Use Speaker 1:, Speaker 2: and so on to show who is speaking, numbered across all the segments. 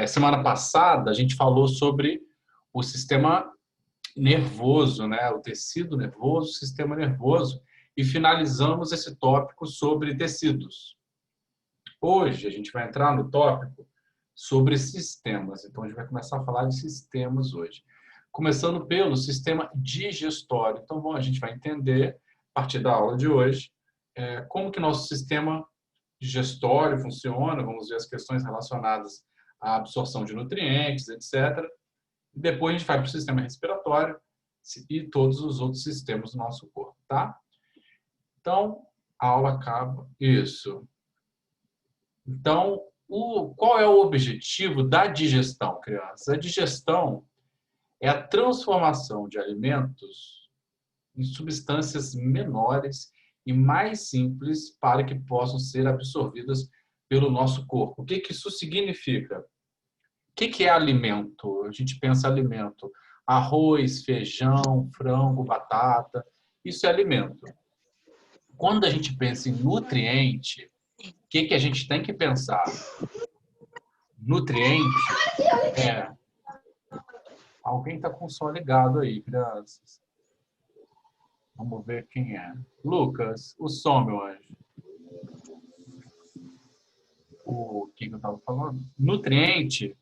Speaker 1: Semana passada, a gente falou sobre o sistema nervoso, né? O tecido nervoso, o sistema nervoso, e finalizamos esse tópico sobre tecidos. Hoje, a gente vai entrar no tópico sobre sistemas. Então, a gente vai começar a falar de sistemas hoje. Começando pelo sistema digestório. Então, bom, a gente vai entender, a partir da aula de hoje, como que nosso sistema digestório funciona, vamos ver as questões relacionadas à absorção de nutrientes, etc. E depois a gente vai para o sistema respiratório e todos os outros sistemas do nosso corpo, tá? Então, a aula acaba. Isso. Então, qual é o objetivo da digestão, crianças? A digestão é a transformação de alimentos em substâncias menores e mais simples para que possam ser absorvidas pelo nosso corpo. O que isso significa? O que é alimento? A gente pensa alimento. Arroz, feijão, frango, batata. Isso é alimento. Quando a gente pensa em nutriente, o que a gente tem que pensar? Nutriente é... Alguém está com o som ligado aí, crianças. Vamos ver quem é. Lucas, o som, meu anjo. O que eu estava falando? Nutriente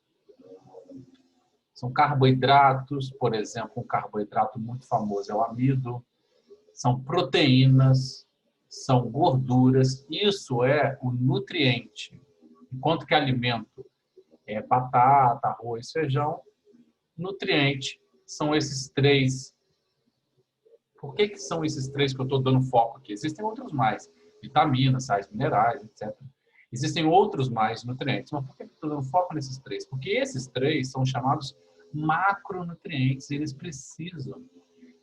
Speaker 1: são carboidratos, por exemplo, um carboidrato muito famoso é o amido. São proteínas, são gorduras. Isso é o nutriente. Enquanto que alimento é batata, arroz, feijão, nutriente são esses três. Por que são esses três que eu estou dando foco aqui? Existem outros mais, vitaminas, sais minerais, etc. Existem outros mais nutrientes, mas por que eu estou dando foco nesses três? Porque esses três são chamados macronutrientes, e eles precisam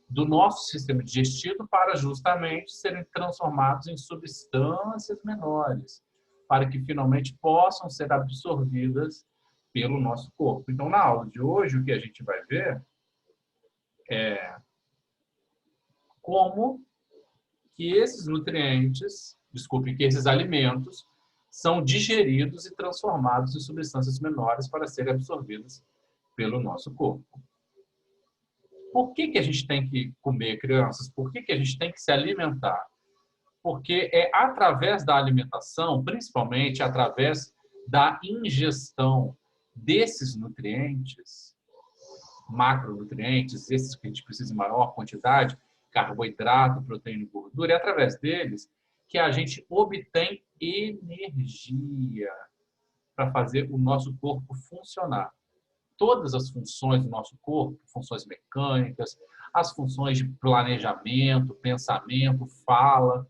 Speaker 1: do nosso sistema digestivo para justamente serem transformados em substâncias menores, para que finalmente possam ser absorvidas pelo nosso corpo. Então, na aula de hoje, o que a gente vai ver é como que esses nutrientes, desculpe, que esses alimentos são digeridos e transformados em substâncias menores para serem absorvidas pelo nosso corpo. Por que a gente tem que comer, crianças? Por que a gente tem que se alimentar? Porque é através da alimentação, principalmente através da ingestão desses nutrientes, macronutrientes, esses que a gente precisa em maior quantidade, carboidrato, proteína e gordura, é através deles que a gente obtém energia para fazer o nosso corpo funcionar. Todas as funções do nosso corpo, funções mecânicas, as funções de planejamento, pensamento, fala,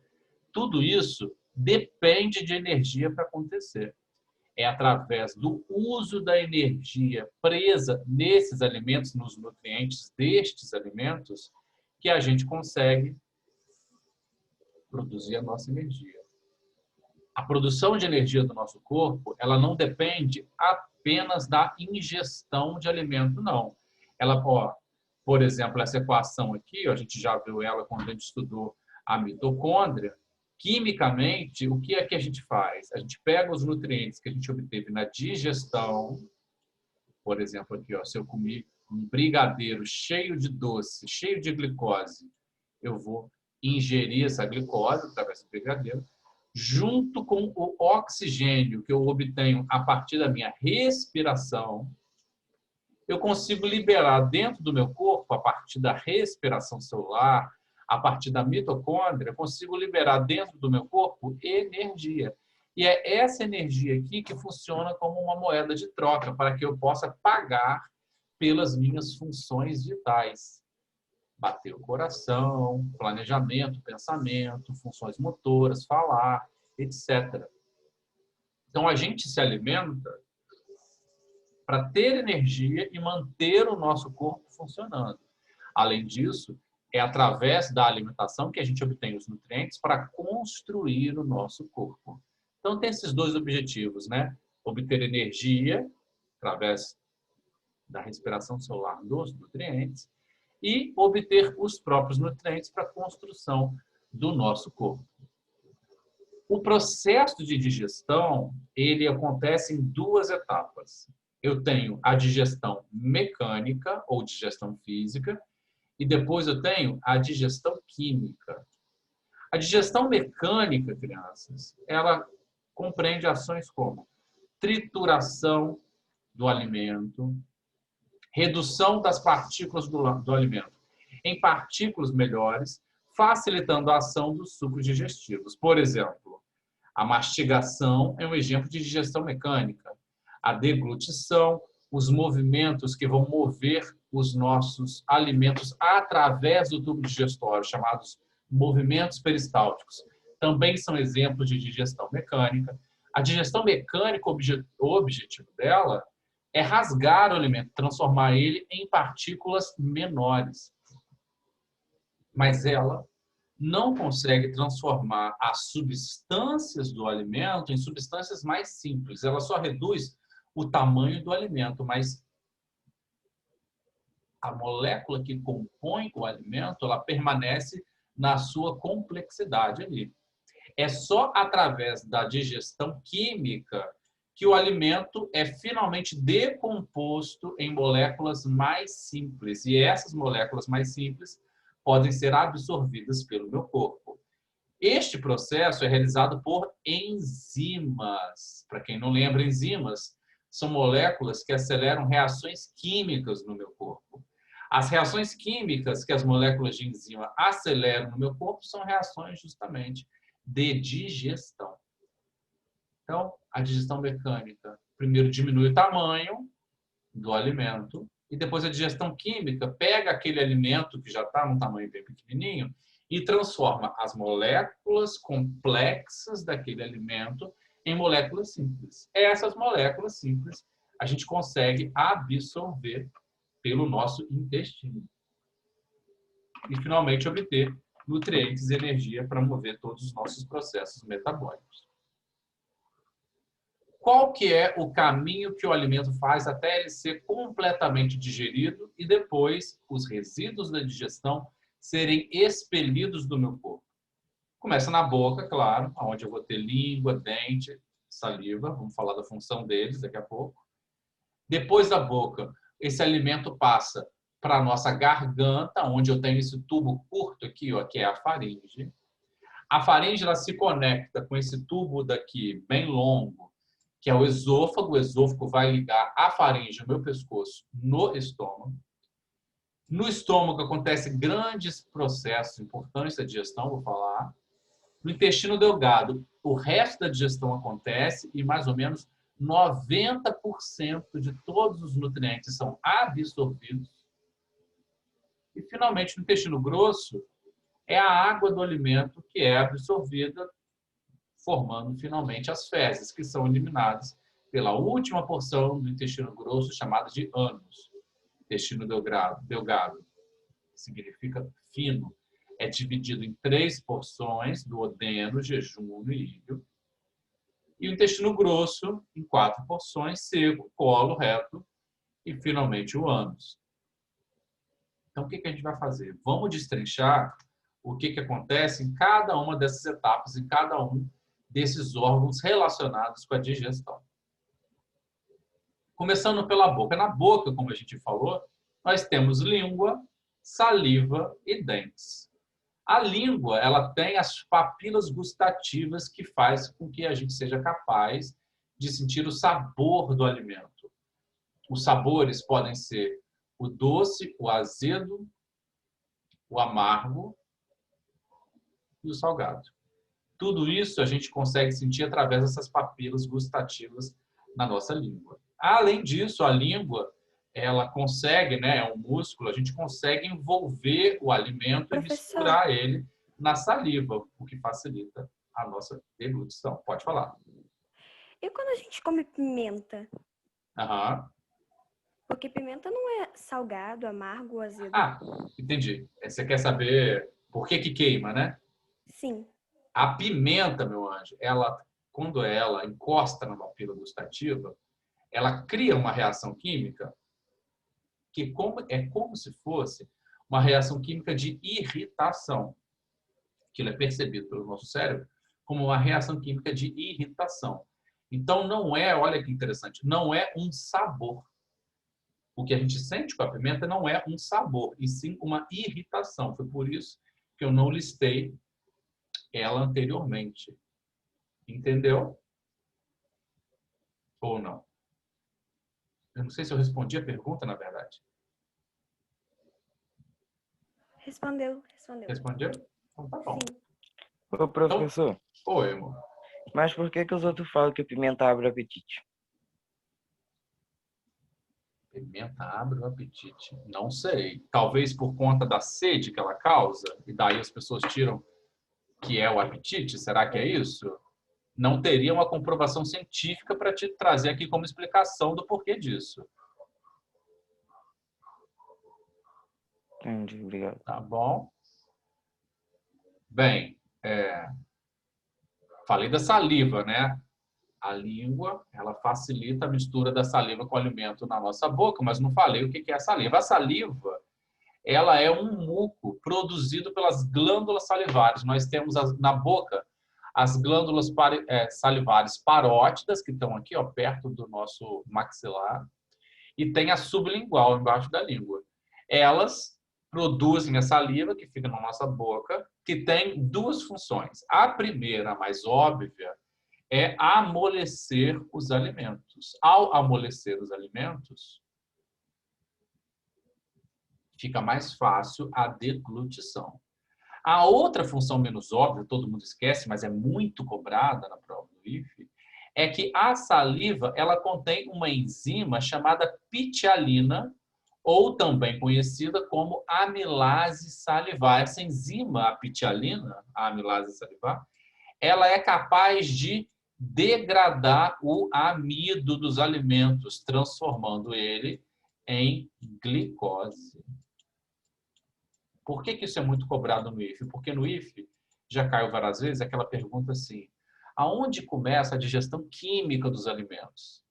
Speaker 1: tudo isso depende de energia para acontecer. É através do uso da energia presa nesses alimentos, nos nutrientes destes alimentos, que a gente consegue produzir a nossa energia. A produção de energia do nosso corpo, ela não depende apenas da ingestão de alimento, não. Ela, por exemplo, essa equação aqui, a gente já viu ela quando a gente estudou a mitocôndria. Quimicamente, o que é que a gente faz? A gente pega os nutrientes que a gente obteve na digestão, por exemplo, aqui, se eu comi um brigadeiro cheio de doce, cheio de glicose, eu vou ingerir essa glicose através do brigadeiro, junto com o oxigênio que eu obtenho a partir da minha respiração, eu consigo liberar dentro do meu corpo, a partir da respiração celular, a partir da mitocôndria, eu consigo liberar dentro do meu corpo energia. E é essa energia aqui que funciona como uma moeda de troca, para que eu possa pagar pelas minhas funções vitais. Bater o coração, planejamento, pensamento, funções motoras, falar, etc. Então, a gente se alimenta para ter energia e manter o nosso corpo funcionando. Além disso, é através da alimentação que a gente obtém os nutrientes para construir o nosso corpo. Então, tem esses dois objetivos, né? Obter energia através da respiração celular dos nutrientes e obter os próprios nutrientes para a construção do nosso corpo. O processo de digestão, ele acontece em duas etapas. eu tenho a digestão mecânica ou digestão física e depois eu tenho a digestão química. A digestão mecânica, crianças, ela compreende ações como trituração do alimento, redução das partículas do alimento em partículas melhores, facilitando a ação dos sucos digestivos. Por exemplo, a mastigação é um exemplo de digestão mecânica. A deglutição, os movimentos que vão mover os nossos alimentos através do tubo digestório, chamados movimentos peristálticos, também são exemplos de digestão mecânica. A digestão mecânica, o objetivo dela é rasgar o alimento, transformar ele em partículas menores. Mas ela não consegue transformar as substâncias do alimento em substâncias mais simples. Ela só reduz o tamanho do alimento, mas a molécula que compõe o alimento, ela permanece na sua complexidade ali. É só através da digestão química que o alimento é finalmente decomposto em moléculas mais simples. E essas moléculas mais simples podem ser absorvidas pelo meu corpo. Este processo é realizado por enzimas. Para quem não lembra, enzimas são moléculas que aceleram reações químicas no meu corpo. As reações químicas que as moléculas de enzima aceleram no meu corpo são reações justamente de digestão. Então, a digestão mecânica, primeiro diminui o tamanho do alimento e depois a digestão química pega aquele alimento que já está num tamanho bem pequenininho e transforma as moléculas complexas daquele alimento em moléculas simples. Essas moléculas simples a gente consegue absorver pelo nosso intestino. E, finalmente, obter nutrientes e energia para mover todos os nossos processos metabólicos. Qual que é o caminho que o alimento faz até ele ser completamente digerido e depois os resíduos da digestão serem expelidos do meu corpo? Começa na boca, claro, onde eu vou ter língua, dente, saliva, vamos falar da função deles daqui a pouco. Depois da boca, esse alimento passa para a nossa garganta, onde eu tenho esse tubo curto aqui, ó, que é a faringe. A faringe ela se conecta com esse tubo daqui, bem longo, que é o esôfago. O esôfago vai ligar a faringe, o meu pescoço, no estômago. No estômago acontecem grandes processos importantes da digestão, vou falar. No intestino delgado, o resto da digestão acontece e mais ou menos 90% de todos os nutrientes são absorvidos. E, finalmente, no intestino grosso, é a água do alimento que é absorvida, formando, finalmente, as fezes, que são eliminadas pela última porção do intestino grosso, chamada de ânus. Intestino delgado significa fino. É dividido em 3 porções, duodeno, jejum e ilho. E o intestino grosso em 4 porções, seco, colo, reto e, finalmente, o ânus. Então, o que a gente vai fazer? Vamos destrinchar o que acontece em cada uma dessas etapas, em cada um desses órgãos relacionados com a digestão. Começando pela boca. Na boca, como a gente falou, nós temos língua, saliva e dentes. A língua, ela tem as papilas gustativas que faz com que a gente seja capaz de sentir o sabor do alimento. Os sabores podem ser o doce, o azedo, o amargo e o salgado. Tudo isso a gente consegue sentir através dessas papilas gustativas na nossa língua. Além disso, a língua, ela consegue, né, é um músculo, a gente consegue envolver o alimento e misturar ele na saliva, o que facilita a nossa deglutição. Pode falar.
Speaker 2: E quando a gente come pimenta?
Speaker 1: Aham.
Speaker 2: Porque pimenta não é salgado, amargo ou azedo.
Speaker 1: Ah, entendi. Você quer saber por que queima, né?
Speaker 2: Sim.
Speaker 1: A pimenta, meu anjo, ela, quando ela encosta na papila gustativa, ela cria uma reação química que é como se fosse uma reação química de irritação, que é percebido pelo nosso cérebro como uma reação química de irritação. Então, não é, olha que interessante, não é um sabor. O que a gente sente com a pimenta não é um sabor, e sim uma irritação. Foi por isso que eu não listei ela anteriormente. Entendeu? Ou não? Eu não sei se eu respondi a pergunta, na verdade.
Speaker 2: Respondeu.
Speaker 1: Respondeu? Então tá bom.
Speaker 2: Sim.
Speaker 3: Ô, professor,
Speaker 1: Oi, amor.
Speaker 3: mas por que que os outros falam que pimenta abre o apetite?
Speaker 1: Pimenta abre o apetite. Não sei. Talvez por conta da sede que ela causa, e daí as pessoas tiram que é o apetite. Será que é isso? Não teria uma comprovação científica para te trazer aqui como explicação do porquê disso.
Speaker 3: Entendi, obrigado.
Speaker 1: Tá bom? Bem, falei da saliva, né? A língua, ela facilita a mistura da saliva com o alimento na nossa boca, mas não falei o que é a saliva. A saliva, ela é um muco produzido pelas glândulas salivares. Nós temos na boca as glândulas salivares parótidas, que estão aqui, ó, perto do nosso maxilar, e tem a sublingual, embaixo da língua. Elas produzem a saliva, que fica na nossa boca, que tem duas funções. A primeira, a mais óbvia, é amolecer os alimentos. Ao amolecer os alimentos, fica mais fácil a deglutição. A outra função menos óbvia, todo mundo esquece, mas é muito cobrada na prova do IFE, é que a saliva ela contém uma enzima chamada pitialina, ou também conhecida como amilase salivar. Essa enzima, a pitialina, a amilase salivar, ela é capaz de degradar o amido dos alimentos, transformando ele em glicose. Por que isso é muito cobrado no IFE? Porque no IFE, já caiu várias vezes, aquela pergunta assim, aonde começa a digestão química dos alimentos?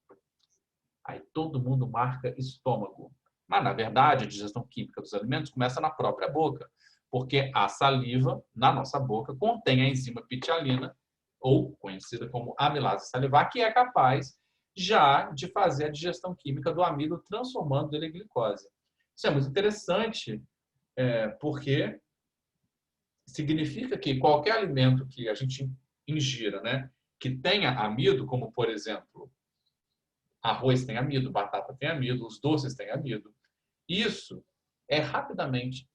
Speaker 1: Aí todo mundo marca estômago. Mas, na verdade, a digestão química dos alimentos começa na própria boca, porque a saliva, na nossa boca, contém a enzima pitialina, ou conhecida como amilase salivar, que é capaz já de fazer a digestão química do amido, transformando ele em glicose. Isso é muito interessante, porque significa que qualquer alimento que a gente ingira, né, que tenha amido, como, por exemplo, arroz tem amido, batata tem amido, os doces têm amido, isso é rapidamente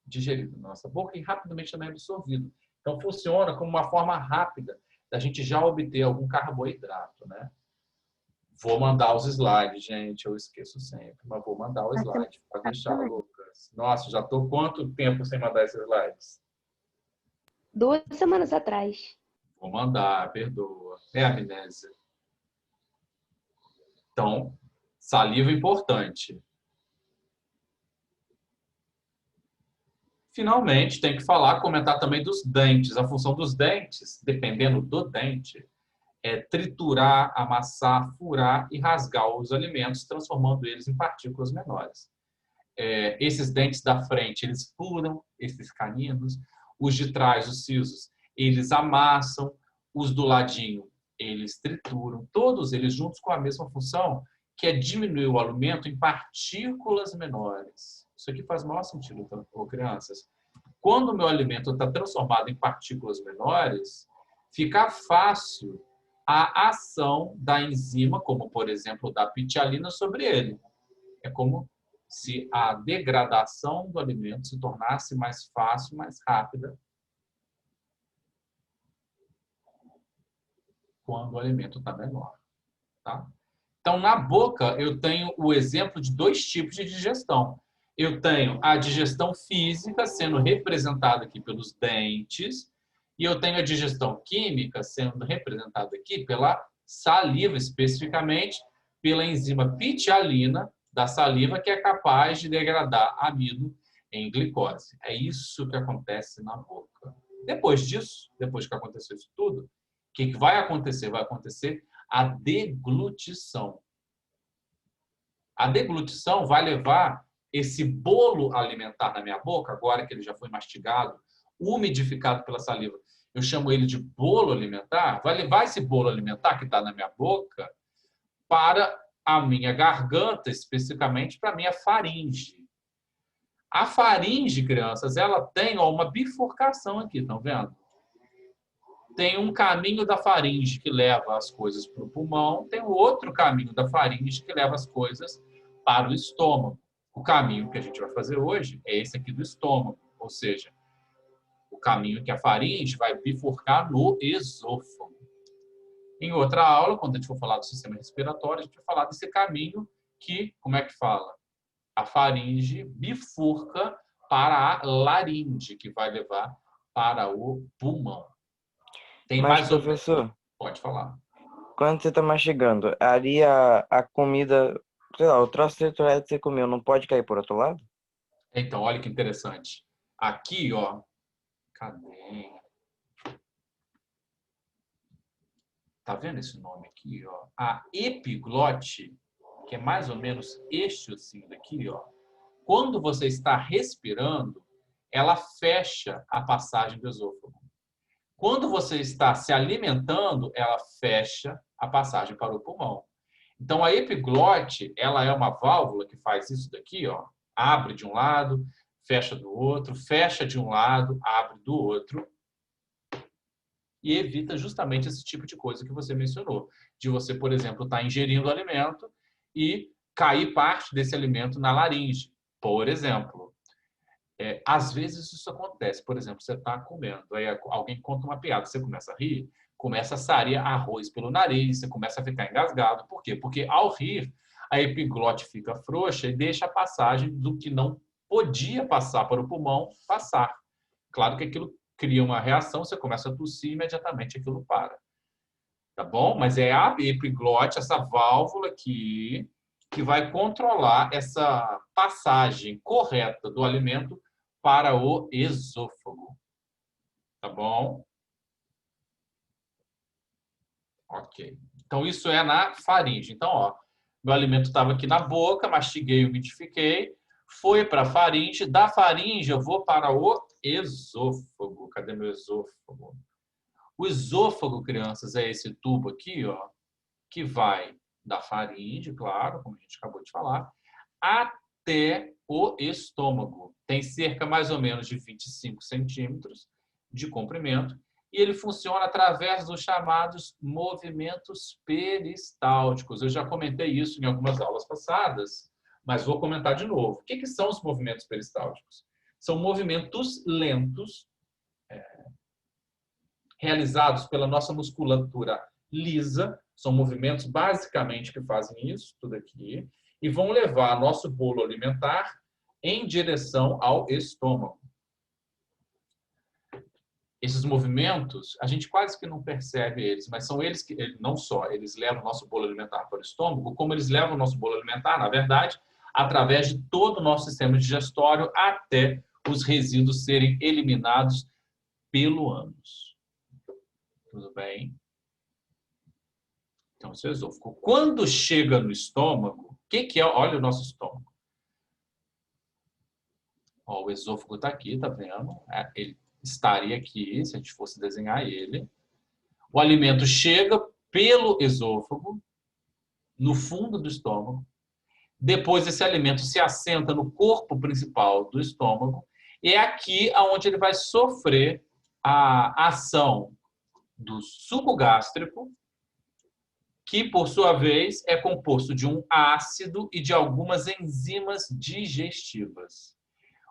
Speaker 1: digerido na nossa boca e rapidamente também absorvido. Então, funciona como uma forma rápida da gente já obter algum carboidrato, né? Vou mandar os slides, gente. Eu esqueço sempre, mas vou mandar o slide para deixar, Lucas. Nossa, já estou quanto tempo sem mandar esses slides?
Speaker 4: 2 semanas atrás.
Speaker 1: Vou mandar, perdoa. É amnésia. Então, saliva importante. Finalmente, tem que falar, comentar também dos dentes. A função dos dentes, dependendo do dente, é triturar, amassar, furar e rasgar os alimentos, transformando eles em partículas menores. Esses dentes da frente, eles furam esses caninos. Os de trás, os sisos, eles amassam. Os do ladinho, eles trituram. Todos eles juntos com a mesma função, que é diminuir o alimento em partículas menores. Isso aqui faz o maior sentido, crianças. Quando o meu alimento está transformado em partículas menores, fica fácil a ação da enzima, como, por exemplo, da pitialina, sobre ele. É como se a degradação do alimento se tornasse mais fácil, mais rápida, quando o alimento está menor. Tá? Então, na boca, eu tenho o exemplo de dois tipos de digestão. Eu tenho a digestão física sendo representada aqui pelos dentes, e eu tenho a digestão química sendo representada aqui pela saliva, especificamente pela enzima pitialina da saliva, que é capaz de degradar amido em glicose. É isso que acontece na boca. Depois disso, depois que aconteceu isso tudo, o que vai acontecer? Vai acontecer a deglutição. A deglutição vai levar esse bolo alimentar na minha boca, agora que ele já foi mastigado, umidificado pela saliva. eu chamo ele de bolo alimentar, vai levar esse bolo alimentar que está na minha boca para a minha garganta, especificamente para a minha faringe. A faringe, crianças, ela tem uma bifurcação aqui, estão vendo? Tem um caminho da faringe que leva as coisas para o pulmão, tem outro caminho da faringe que leva as coisas para o estômago. O caminho que a gente vai fazer hoje é esse aqui do estômago, ou seja, o caminho que a faringe vai bifurcar no esôfago. Em outra aula, quando a gente for falar do sistema respiratório, a gente vai falar desse caminho que, como é que fala? A faringe bifurca para a laringe, que vai levar para o pulmão. Tem
Speaker 3: Mas,
Speaker 1: mais
Speaker 3: professor,
Speaker 1: Pode falar.
Speaker 3: quando você tá mastigando, ali a comida, sei lá, o troço triturado que você comeu, não pode cair por outro lado?
Speaker 1: Então, olha que interessante. Aqui, ó, cadê? Tá vendo esse nome aqui, ó? A epiglote, que é mais ou menos este ossinho daqui, ó. Quando você está respirando, ela fecha a passagem do esôfago. Quando você está se alimentando, ela fecha a passagem para o pulmão. Então, a epiglote, ela é uma válvula que faz isso daqui, ó. Abre de um lado, fecha do outro, fecha de um lado, abre do outro. E evita justamente esse tipo de coisa que você mencionou. De você, por exemplo, estar ingerindo alimento e cair parte desse alimento na laringe, por exemplo. Às vezes isso acontece. Por exemplo, você está comendo, aí alguém conta uma piada, você começa a rir, começa a sair arroz pelo nariz, você começa a ficar engasgado. Por quê? Porque ao rir, a epiglote fica frouxa e deixa a passagem do que não podia passar para o pulmão passar. Claro que aquilo cria uma reação, você começa a tossir e imediatamente aquilo para. Tá bom? Mas é a epiglote, essa válvula aqui, que vai controlar essa passagem correta do alimento para o esôfago. Tá bom? Ok. Então, isso é na faringe. Então, ó, meu alimento estava aqui na boca, mastiguei, umidifiquei, foi para a faringe, da faringe eu vou para o esôfago. Cadê meu esôfago? O esôfago, crianças, é esse tubo aqui, ó, que vai da faringe, claro, como a gente acabou de falar, até o estômago. Tem cerca mais ou menos de 25 centímetros de comprimento e ele funciona através dos chamados movimentos peristálticos. Eu já comentei isso em algumas aulas passadas, mas vou comentar de novo. O que são os movimentos peristálticos? São movimentos lentos, realizados pela nossa musculatura lisa, são movimentos basicamente que fazem isso, tudo aqui, e vão levar nosso bolo alimentar em direção ao estômago. Esses movimentos, a gente quase que não percebe eles, mas são eles que, não só, eles levam o nosso bolo alimentar para o estômago, como eles levam o nosso bolo alimentar, na verdade, através de todo o nosso sistema digestório até os resíduos serem eliminados pelo ânus. Tudo bem? Então, esse é o esôfago. Quando chega no estômago, o que é? Olha o nosso estômago. Ó, o esôfago está aqui, tá vendo? Ele estaria aqui, se a gente fosse desenhar ele. O alimento chega pelo esôfago, no fundo do estômago. Depois, esse alimento se assenta no corpo principal do estômago. E é aqui onde ele vai sofrer a ação do suco gástrico, que, por sua vez, é composto de um ácido e de algumas enzimas digestivas.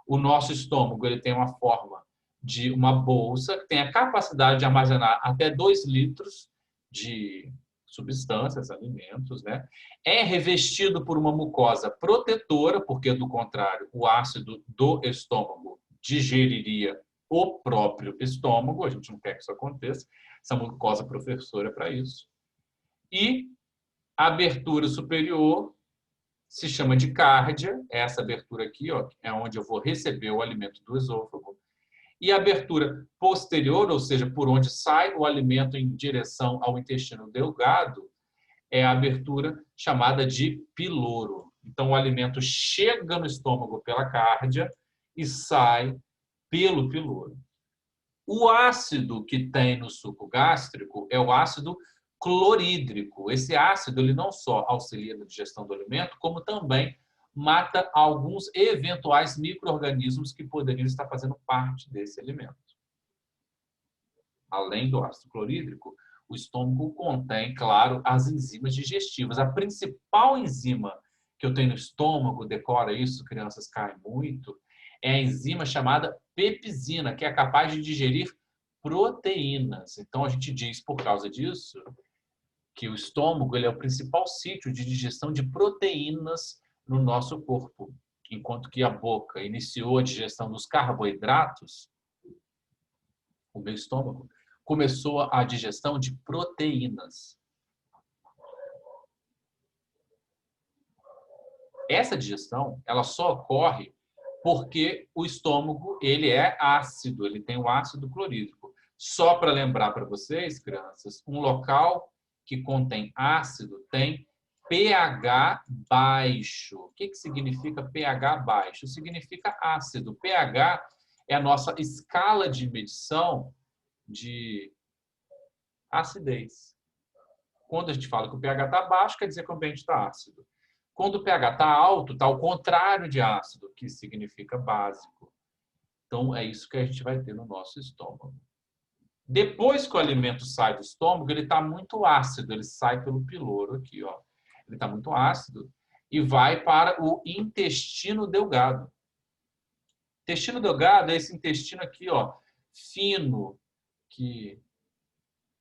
Speaker 1: O nosso estômago ele tem uma forma de uma bolsa que tem a capacidade de armazenar até 2 litros de substâncias, alimentos, né? É revestido por uma mucosa protetora, porque, do contrário, o ácido do estômago digeriria o próprio estômago, a gente não quer que isso aconteça, essa mucosa protetora é para isso. E a abertura superior se chama de cárdia, essa abertura aqui, ó, é onde eu vou receber o alimento do esôfago. E a abertura posterior, ou seja, por onde sai o alimento em direção ao intestino delgado, é a abertura chamada de piloro. Então, o alimento chega no estômago pela cárdia e sai pelo piloro. O ácido que tem no suco gástrico é o ácido clorídrico. Esse ácido ele não só auxilia na digestão do alimento, como também mata alguns eventuais micro-organismos que poderiam estar fazendo parte desse alimento. Além do ácido clorídrico, o estômago contém, claro, as enzimas digestivas. A principal enzima que eu tenho no estômago, decora isso, crianças caem muito, é a enzima chamada pepsina, que é capaz de digerir proteínas. Então, a gente diz, por causa disso, que o estômago ele é o principal sítio de digestão de proteínas no nosso corpo. Enquanto que a boca iniciou a digestão dos carboidratos, o meu estômago começou a digestão de proteínas. Essa digestão, ela só ocorre porque o estômago, ele é ácido, ele tem o ácido clorídrico. Só para lembrar para vocês, crianças, um local que contém ácido tem pH baixo. O que significa pH baixo? Significa ácido. pH é a nossa escala de medição de acidez. Quando a gente fala que o pH está baixo, quer dizer que o ambiente está ácido. Quando o pH está alto, está ao contrário de ácido, que significa básico. Então, é isso que a gente vai ter no nosso estômago. Depois que o alimento sai do estômago, ele está muito ácido, ele sai pelo piloro aqui, ó. Ele está muito ácido e vai para o intestino delgado. Intestino delgado é esse intestino aqui, ó, fino, que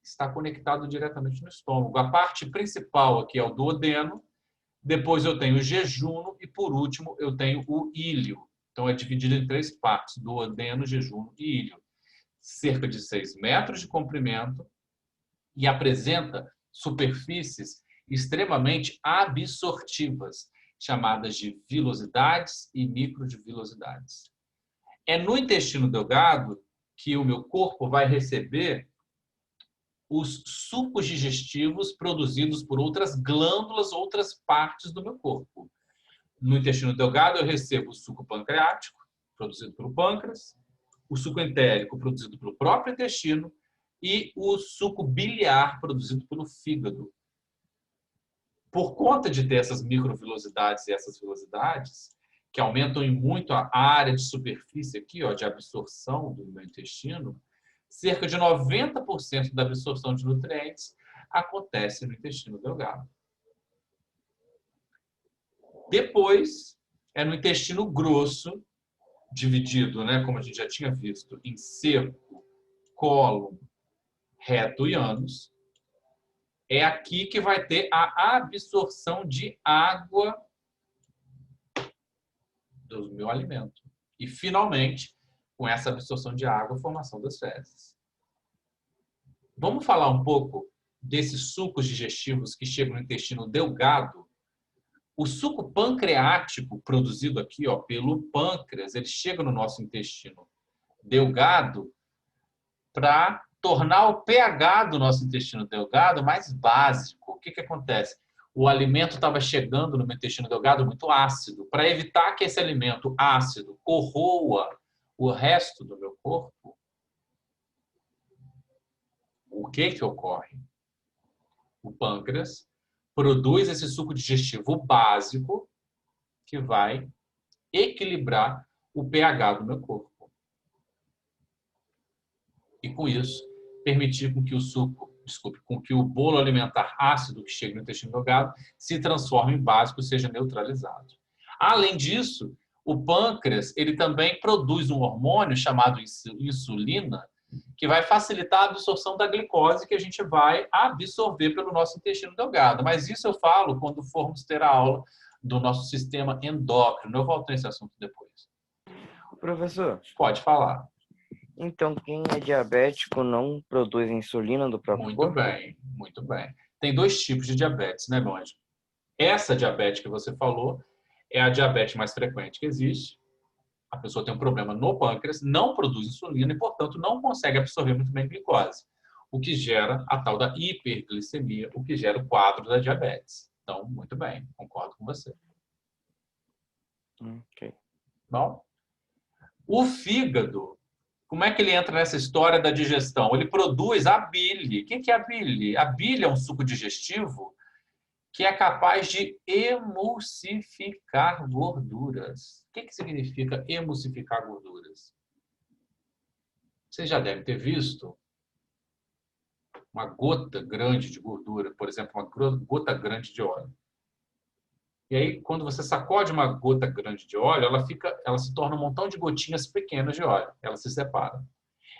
Speaker 1: está conectado diretamente no estômago. A parte principal aqui é o duodeno, depois eu tenho o jejuno e, por último, eu tenho o íleo. Então, é dividido em 3 partes, duodeno, jejuno e íleo. Cerca de 6 metros de comprimento e apresenta superfícies extremamente absortivas, chamadas de vilosidades e microvilosidades. É no intestino delgado que o meu corpo vai receber os sucos digestivos produzidos por outras glândulas, outras partes do meu corpo. No intestino delgado, eu recebo o suco pancreático, produzido pelo pâncreas, o suco entérico, produzido pelo próprio intestino, e o suco biliar, produzido pelo fígado. Por conta de ter essas microvilosidades e essas vilosidades, que aumentam em muito a área de superfície aqui, ó, de absorção do meu intestino, cerca de 90% da absorção de nutrientes acontece no intestino delgado. Depois, é no intestino grosso, dividido, né, como a gente já tinha visto, em seco, cólon, reto e ânus. É aqui que vai ter a absorção de água do meu alimento. E, finalmente, com essa absorção de água, a formação das fezes. Vamos falar um pouco desses sucos digestivos que chegam no intestino delgado. O suco pancreático, produzido aqui, ó, pelo pâncreas, ele chega no nosso intestino delgado para tornar o pH do nosso intestino delgado mais básico. O que acontece? O alimento estava chegando no meu intestino delgado muito ácido. Para evitar que esse alimento ácido corroa o resto do meu corpo, o que ocorre? O pâncreas produz esse suco digestivo básico que vai equilibrar o pH do meu corpo. E com isso, permitir com que o suco, com que o bolo alimentar ácido que chega no intestino delgado se transforme em básico e seja neutralizado. Além disso, o pâncreas ele também produz um hormônio chamado insulina, que vai facilitar a absorção da glicose que a gente vai absorver pelo nosso intestino delgado. Mas isso eu falo quando formos ter a aula do nosso sistema endócrino. Eu volto nesse assunto depois.
Speaker 3: Professor,
Speaker 1: Pode falar.
Speaker 3: então quem é diabético não produz insulina do próprio
Speaker 1: Muito
Speaker 3: corpo?
Speaker 1: bem, muito bem. Tem 2 tipos de diabetes, né, meu anjo? Essa diabetes que você falou é a diabetes mais frequente que existe. A pessoa tem um problema no pâncreas, não produz insulina e, portanto, não consegue absorver muito bem glicose, o que gera a tal da hiperglicemia, o que gera o quadro da diabetes. Então, muito bem, concordo com você.
Speaker 3: Ok.
Speaker 1: Bom, o fígado, Como é que ele entra nessa história da digestão? Ele produz a bile. O que é a bile? A bile é um suco digestivo que é capaz de emulsificar gorduras. O que significa emulsificar gorduras? Você já deve ter visto uma gota grande de gordura, por exemplo, uma gota grande de óleo. E aí, quando você sacode uma gota grande de óleo, ela se torna um montão de gotinhas pequenas de óleo. Ela se separa.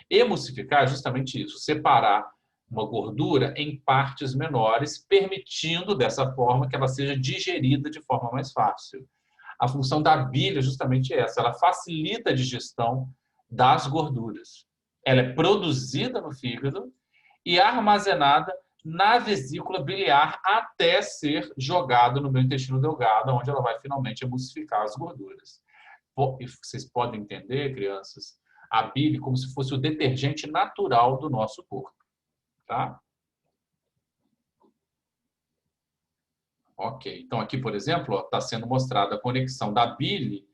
Speaker 1: Emulsificar é justamente isso, separar uma gordura em partes menores, permitindo dessa forma que ela seja digerida de forma mais fácil. A função da bile é justamente essa, ela facilita a digestão das gorduras. Ela é produzida no fígado e armazenada na vesícula biliar até ser jogada no meu intestino delgado, onde ela vai finalmente emulsificar as gorduras. Vocês podem entender, crianças, a bile como se fosse o detergente natural do nosso corpo. Tá? Ok. Então, aqui, por exemplo, está sendo mostrada a conexão da bile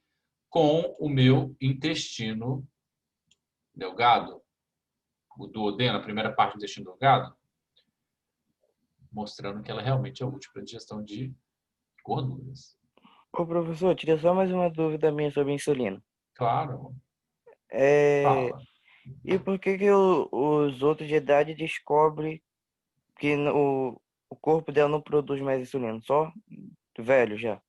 Speaker 1: com o meu intestino delgado, o duodeno, a primeira parte do intestino delgado, mostrando que ela realmente é útil para a digestão de gorduras.
Speaker 3: Ô, professor, tira só mais uma dúvida minha sobre a insulina.
Speaker 1: Claro.
Speaker 3: É...
Speaker 1: Fala.
Speaker 3: E por que os outros de idade descobrem que o corpo dela não produz mais insulina? Só velho já.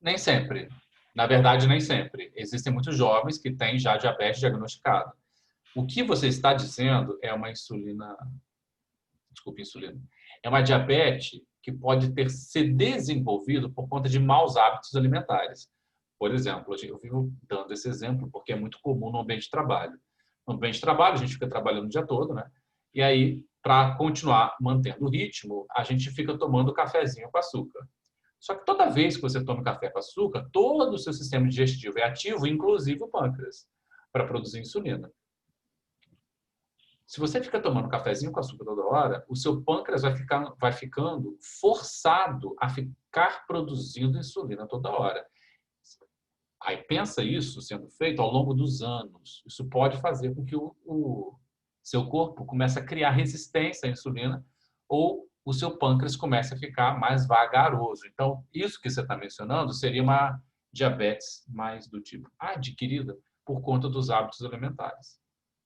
Speaker 1: Nem sempre. Na verdade, nem sempre. Existem muitos jovens que têm já diabetes diagnosticado. O que você está dizendo é uma insulina. Desculpe, insulina. É uma diabetes que pode ter se desenvolvido por conta de maus hábitos alimentares. Por exemplo, eu vivo dando esse exemplo porque é muito comum no ambiente de trabalho. No ambiente de trabalho, a gente fica trabalhando o dia todo, né? E aí, para continuar mantendo o ritmo, a gente fica tomando cafezinho com açúcar. Só que toda vez que você toma café com açúcar, todo o seu sistema digestivo é ativo, inclusive o pâncreas, para produzir insulina. Se você fica tomando cafezinho com açúcar toda hora, o seu pâncreas vai ficando forçado a ficar produzindo insulina toda hora. Aí pensa isso sendo feito ao longo dos anos. Isso pode fazer com que o seu corpo comece a criar resistência à insulina ou o seu pâncreas comece a ficar mais vagaroso. Então, isso que você está mencionando seria uma diabetes mais do tipo adquirida por conta dos hábitos alimentares.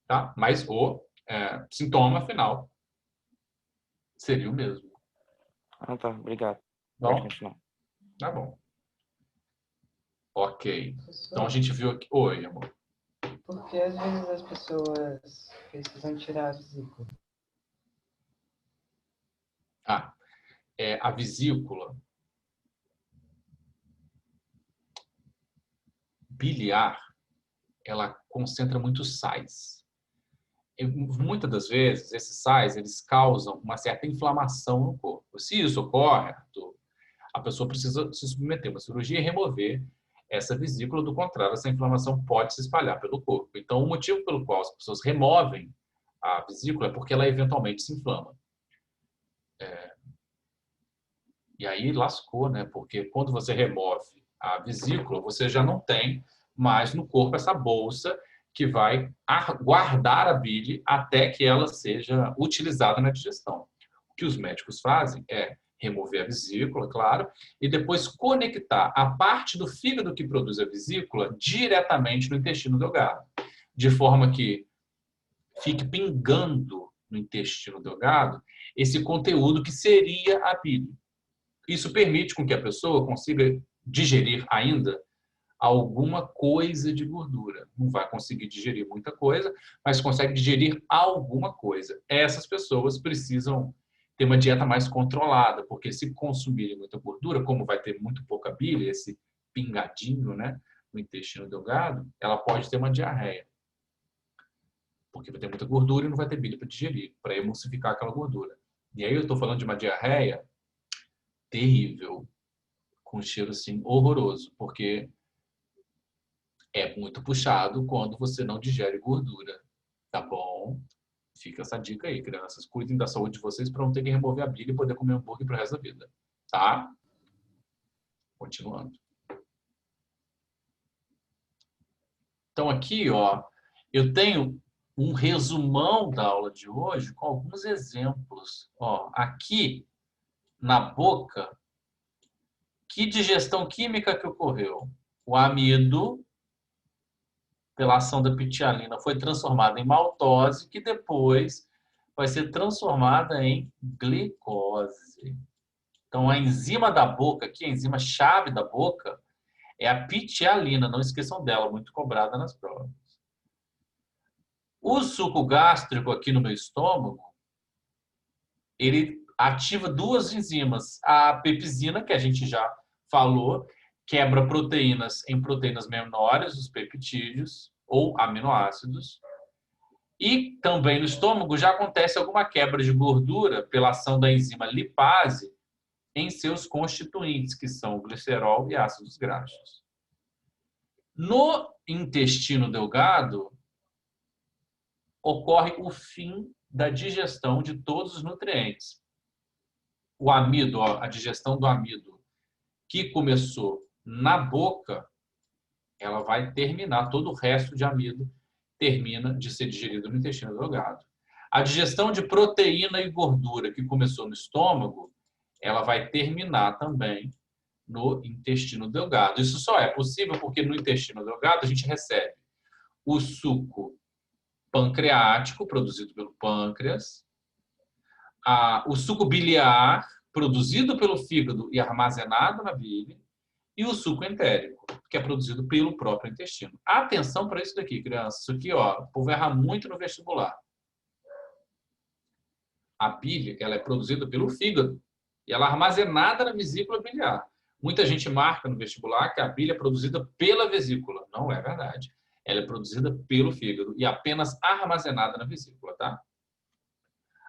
Speaker 1: Tá? Mas o sintoma final seria o mesmo.
Speaker 3: Ah, tá. Obrigado. Pode
Speaker 1: Bom,
Speaker 3: continuar.
Speaker 1: tá bom. Ok. Então a
Speaker 5: Professor,
Speaker 1: gente viu aqui. Oi, amor.
Speaker 5: porque às vezes as pessoas precisam tirar a vesícula.
Speaker 1: A vesícula biliar, ela concentra muitos sais. E, muitas das vezes, esses sais eles causam uma certa inflamação no corpo. Se isso ocorre, a pessoa precisa se submeter a uma cirurgia e remover essa vesícula, do contrário, essa inflamação pode se espalhar pelo corpo. Então, o motivo pelo qual as pessoas removem a vesícula é porque ela eventualmente se inflama. E aí lascou, né? Porque quando você remove a vesícula, você já não tem mais no corpo essa bolsa que vai guardar a bile até que ela seja utilizada na digestão. O que os médicos fazem é remover a vesícula, claro, e depois conectar a parte do fígado que produz a vesícula diretamente no intestino delgado, de forma que fique pingando no intestino delgado esse conteúdo que seria a bile. Isso permite com que a pessoa consiga digerir ainda alguma coisa de gordura. Não vai conseguir digerir muita coisa, mas consegue digerir alguma coisa. Essas pessoas precisam ter uma dieta mais controlada, porque se consumirem muita gordura, como vai ter muito pouca bile, esse pingadinho, né, no intestino delgado, ela pode ter uma diarreia. Porque vai ter muita gordura e não vai ter bile para digerir, para emulsificar aquela gordura. E aí eu estou falando de uma diarreia terrível, com cheiro assim horroroso, porque é muito puxado quando você não digere gordura, tá bom? Fica essa dica aí, crianças. Cuidem da saúde de vocês para não ter que remover a bile e poder comer hambúrguer pro resto da vida, tá? Continuando. Então aqui, ó, Eu tenho um resumão da aula de hoje com alguns exemplos. Ó, aqui na boca, que digestão química que ocorreu? O amido, pela ação da pitialina, foi transformado em maltose, que depois vai ser transformada em glicose. Então, a enzima da boca aqui, a enzima chave da boca, é a pitialina. Não esqueçam dela, muito cobrada nas provas. O suco gástrico aqui no meu estômago, ele ativa duas enzimas. A pepsina, que a gente já falou, quebra proteínas em proteínas menores, os peptídeos ou aminoácidos. E também no estômago já acontece alguma quebra de gordura pela ação da enzima lipase em seus constituintes, que são o glicerol e ácidos graxos. No intestino delgado, ocorre o fim da digestão de todos os nutrientes. O amido, a digestão do amido, que começou na boca, ela vai terminar, todo o resto de amido termina de ser digerido no intestino delgado. A digestão de proteína e gordura, que começou no estômago, ela vai terminar também no intestino delgado. Isso só é possível porque no intestino delgado a gente recebe o suco pancreático, produzido pelo pâncreas, o suco biliar, produzido pelo fígado e armazenado na bile, e o suco entérico, que é produzido pelo próprio intestino. Atenção para isso daqui, crianças. Isso aqui, ó, o povo erra muito no vestibular. A bile, ela é produzida pelo fígado e ela é armazenada na vesícula biliar. Muita gente marca no vestibular que a bile é produzida pela vesícula. Não é verdade. Ela é produzida pelo fígado e apenas armazenada na vesícula, tá?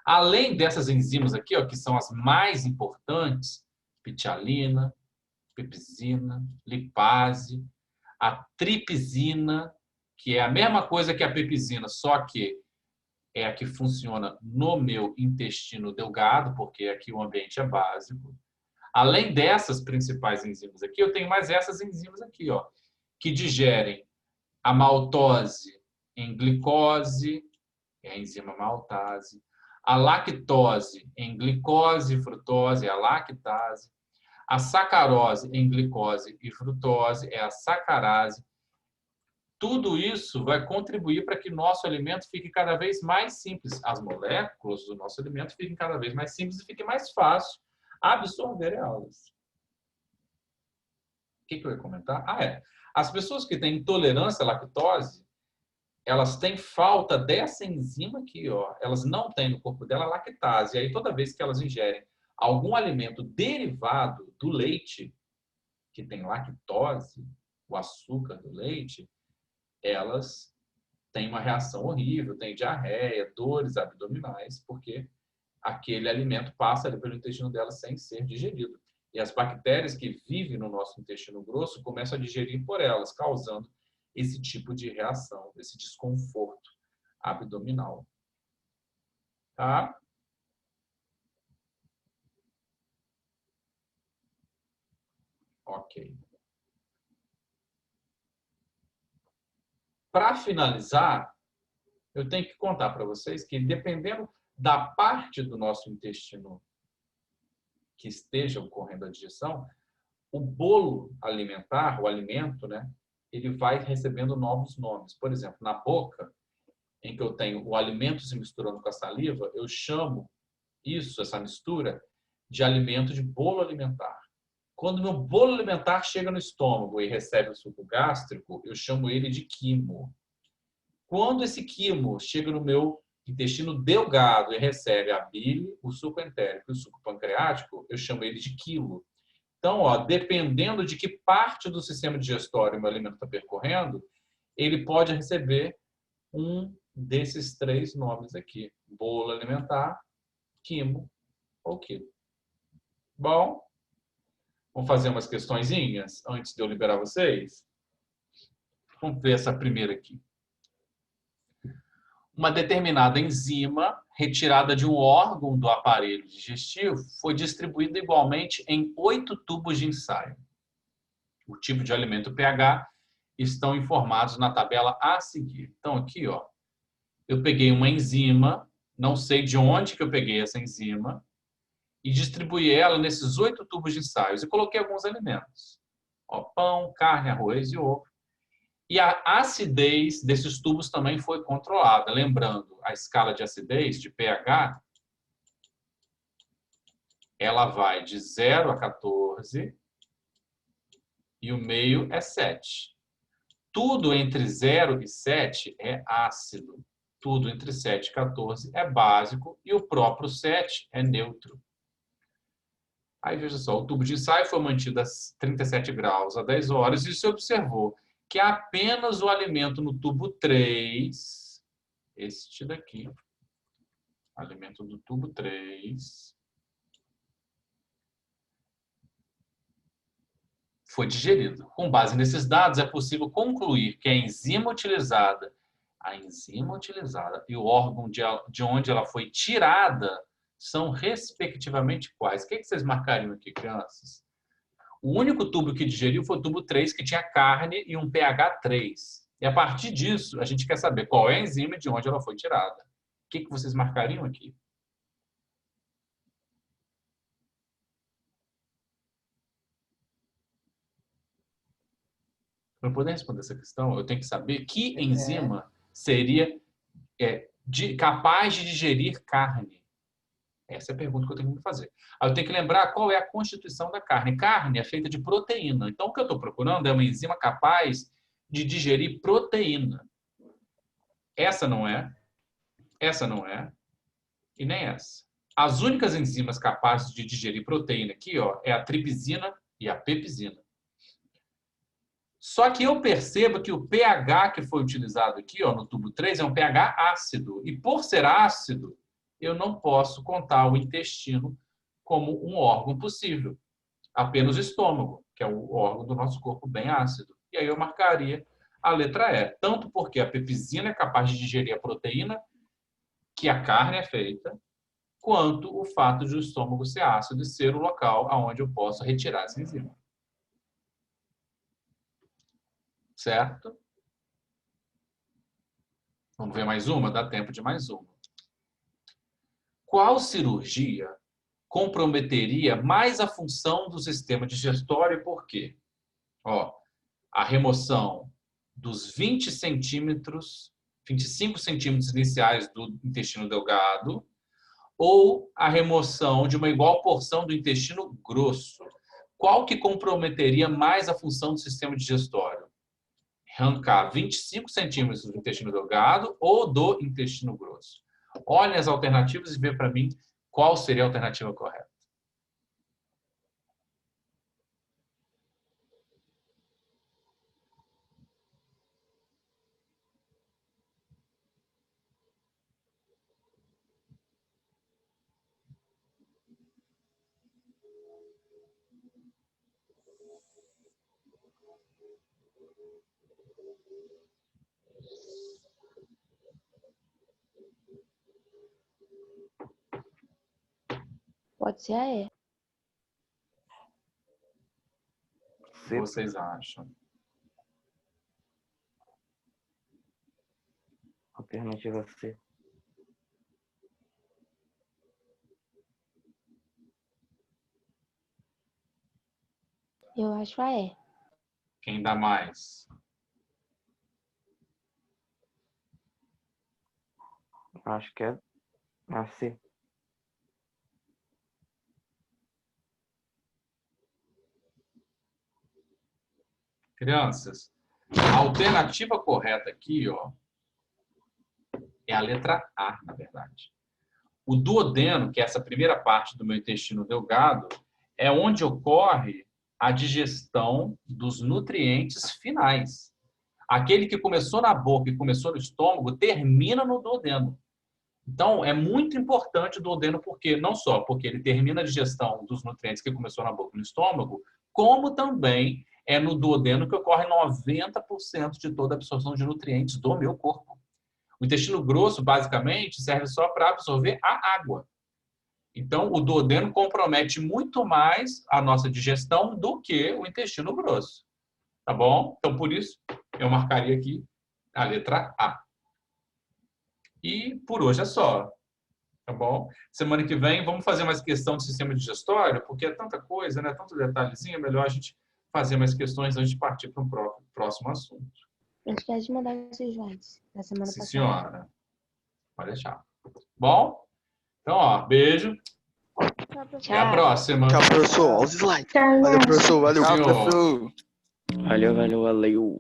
Speaker 1: Além dessas enzimas aqui, ó, que são as mais importantes, pitialina, pepsina, lipase, a tripsina, que é a mesma coisa que a pepsina, só que é a que funciona no meu intestino delgado, porque aqui o ambiente é básico. Além dessas principais enzimas aqui, eu tenho mais essas enzimas aqui, ó, que digerem a maltose em glicose, é a enzima maltase, a lactose em glicose e frutose, é a lactase, a sacarose em glicose e frutose, é a sacarase. Tudo isso vai contribuir para que nosso alimento fique cada vez mais simples. As moléculas do nosso alimento fiquem cada vez mais simples e fique mais fácil absorver elas. O que eu ia comentar? As pessoas que têm intolerância à lactose, elas têm falta dessa enzima aqui, ó. Elas não têm no corpo dela lactase. E aí, toda vez que elas ingerem algum alimento derivado do leite, que tem lactose, o açúcar do leite, elas têm uma reação horrível, têm diarreia, dores abdominais, porque aquele alimento passa ali pelo intestino dela sem ser digerido. E as bactérias que vivem no nosso intestino grosso começam a digerir por elas, causando esse tipo de reação, esse desconforto abdominal. Tá? Ok. Para finalizar, eu tenho que contar para vocês que, dependendo da parte do nosso intestino que esteja ocorrendo a digestão, o bolo alimentar, o alimento, né, ele vai recebendo novos nomes. Por exemplo, na boca, em que eu tenho o alimento se misturando com a saliva, eu chamo isso, essa mistura, de alimento de bolo alimentar. Quando meu bolo alimentar chega no estômago e recebe o suco gástrico, eu chamo ele de quimo. Quando esse quimo chega no meu intestino delgado e recebe a bile, o suco entérico e o suco pancreático, eu chamo ele de quilo. Então, ó, dependendo de que parte do sistema digestório o meu alimento está percorrendo, ele pode receber um desses três nomes aqui: bolo alimentar, quimo ou quilo. Bom, vamos fazer umas questõezinhas antes de eu liberar vocês? Vamos ver essa primeira aqui. Uma determinada enzima retirada de um órgão do aparelho digestivo foi distribuída igualmente em 8 tubos de ensaio. O tipo de alimento pH estão informados na tabela a seguir. Então, aqui, ó, eu peguei uma enzima, não sei de onde que eu peguei essa enzima, e distribuí ela nesses 8 tubos de ensaios e coloquei alguns alimentos. Ó, pão, carne, arroz e ovo. E a acidez desses tubos também foi controlada. Lembrando, a escala de acidez, de pH, ela vai de 0 a 14 e o meio é 7. Tudo entre 0 e 7 é ácido. Tudo entre 7 e 14 é básico e o próprio 7 é neutro. Aí, veja só, o tubo de ensaio foi mantido a 37 graus a 10 horas e se observou que apenas o alimento no tubo 3, este daqui, alimento do tubo 3, foi digerido. Com base nesses dados, é possível concluir que a enzima utilizada e o órgão de onde ela foi tirada são, respectivamente, quais? O que vocês marcariam aqui, crianças? O único tubo que digeriu foi o tubo 3, que tinha carne e um pH 3. E a partir disso, a gente quer saber qual é a enzima e de onde ela foi tirada. O que vocês marcariam aqui? Para poder responder essa questão, eu tenho que saber que enzima seria capaz de digerir carne. Essa é a pergunta que eu tenho que fazer. Aí eu tenho que lembrar qual é a constituição da carne. Carne é feita de proteína. Então, o que eu estou procurando é uma enzima capaz de digerir proteína. Essa não é e nem essa. As únicas enzimas capazes de digerir proteína aqui, ó, é a tripsina e a pepsina. Só que eu percebo que o pH que foi utilizado aqui, ó, no tubo 3 é um pH ácido. E por ser ácido, eu não posso contar o intestino como um órgão possível. Apenas o estômago, que é o órgão do nosso corpo bem ácido. E aí eu marcaria a letra E. Tanto porque a pepsina é capaz de digerir a proteína que a carne é feita, quanto o fato de o estômago ser ácido e ser o local onde eu posso retirar essa enzima. Certo? Vamos ver mais uma? Dá tempo de mais uma. Qual cirurgia comprometeria mais a função do sistema digestório e por quê? Ó, a remoção dos 25 centímetros iniciais do intestino delgado ou a remoção de uma igual porção do intestino grosso. Qual que comprometeria mais a função do sistema digestório? Arrancar 25 centímetros do intestino delgado ou do intestino grosso? Olhem as alternativas e vê para mim qual seria a alternativa correta.
Speaker 4: Pode ser a E.
Speaker 1: O que vocês acham?
Speaker 3: Alternativa C.
Speaker 4: Eu acho a E.
Speaker 1: Quem dá mais?
Speaker 3: Acho que é a C.
Speaker 1: Crianças, a alternativa correta aqui, ó, é a letra A, na verdade. O duodeno, que é essa primeira parte do meu intestino delgado, é onde ocorre a digestão dos nutrientes finais. Aquele que começou na boca e começou no estômago, termina no duodeno. Então, é muito importante o duodeno, porque não só porque ele termina a digestão dos nutrientes que começou na boca e no estômago, como também é no duodeno que ocorre 90% de toda a absorção de nutrientes do meu corpo. O intestino grosso, basicamente, serve só para absorver a água. Então, o duodeno compromete muito mais a nossa digestão do que o intestino grosso. Tá bom? Então, por isso, Eu marcaria aqui a letra A. E por hoje é só. Tá bom? Semana que vem vamos fazer mais questão de sistema digestório, porque é tanta coisa, né? Tanto detalhezinho, é melhor a gente fazer mais questões antes de partir para um próximo assunto.
Speaker 4: Não esquece de mandar os slides da semana
Speaker 1: Sim,
Speaker 4: passada.
Speaker 1: senhora. Pode deixar. Bom? Então, ó, beijo. Até a próxima.
Speaker 6: Tchau, professor. Olha os slides.
Speaker 5: Tchau,
Speaker 6: Valeu, professor. Valeu.
Speaker 1: Senhor.
Speaker 3: Tchau, professor.
Speaker 7: Valeu, valeu, valeu.